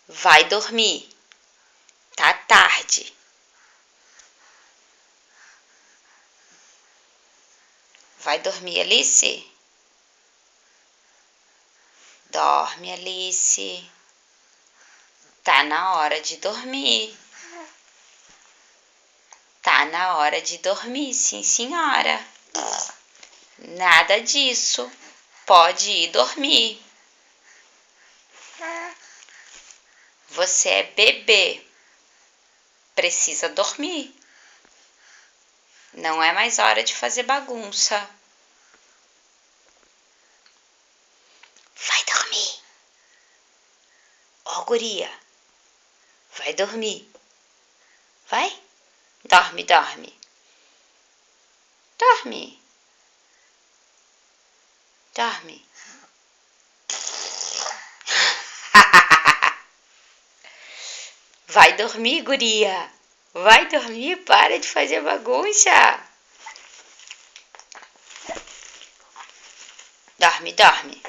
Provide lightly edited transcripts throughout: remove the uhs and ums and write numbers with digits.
Vai dormir. Tá tarde. Vai dormir, Alice? Dorme, Alice. Tá na hora de dormir. Tá na hora de dormir, sim, senhora. Nada disso. Pode ir dormir. Você é bebê. Precisa dormir. Não é mais hora de fazer bagunça. Vai dormir. Ó, guria. Vai dormir. Vai? Dorme, dorme. Dorme. Dorme. Vai dormir, guria. Vai dormir, para de fazer bagunça. Dorme, dorme.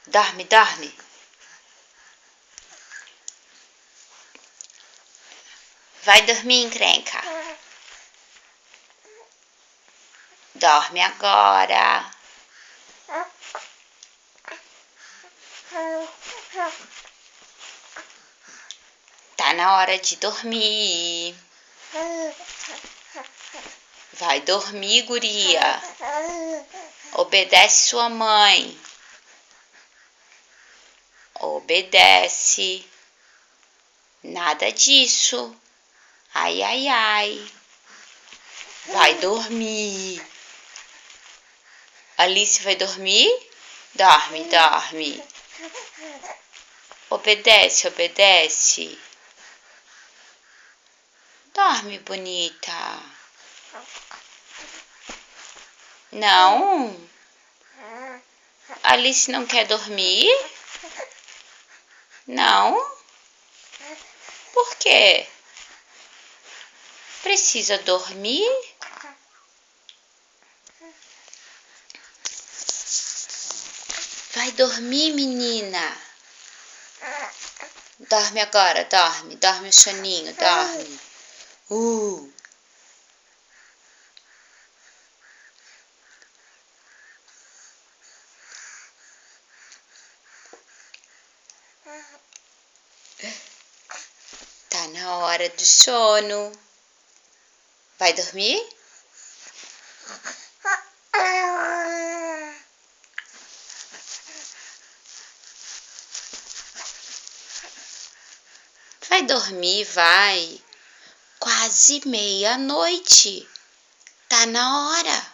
Dorme, dorme. Vai dormir, encrenca. Dorme agora. Tá na hora de dormir. Vai dormir, guria. Obedece sua mãe. Obedece. Nada disso. Ai, ai, ai. Vai dormir. Alice vai dormir? Dorme, dorme. Obedece, obedece. Dorme, bonita. Não? Alice não quer dormir? Não? Por quê? Precisa dormir? Vai dormir, menina. Dorme agora, dorme. Dorme o soninho, dorme. Tá na hora do sono. Vai dormir? Vai dormir, vai. Quase meia-noite. Tá na hora.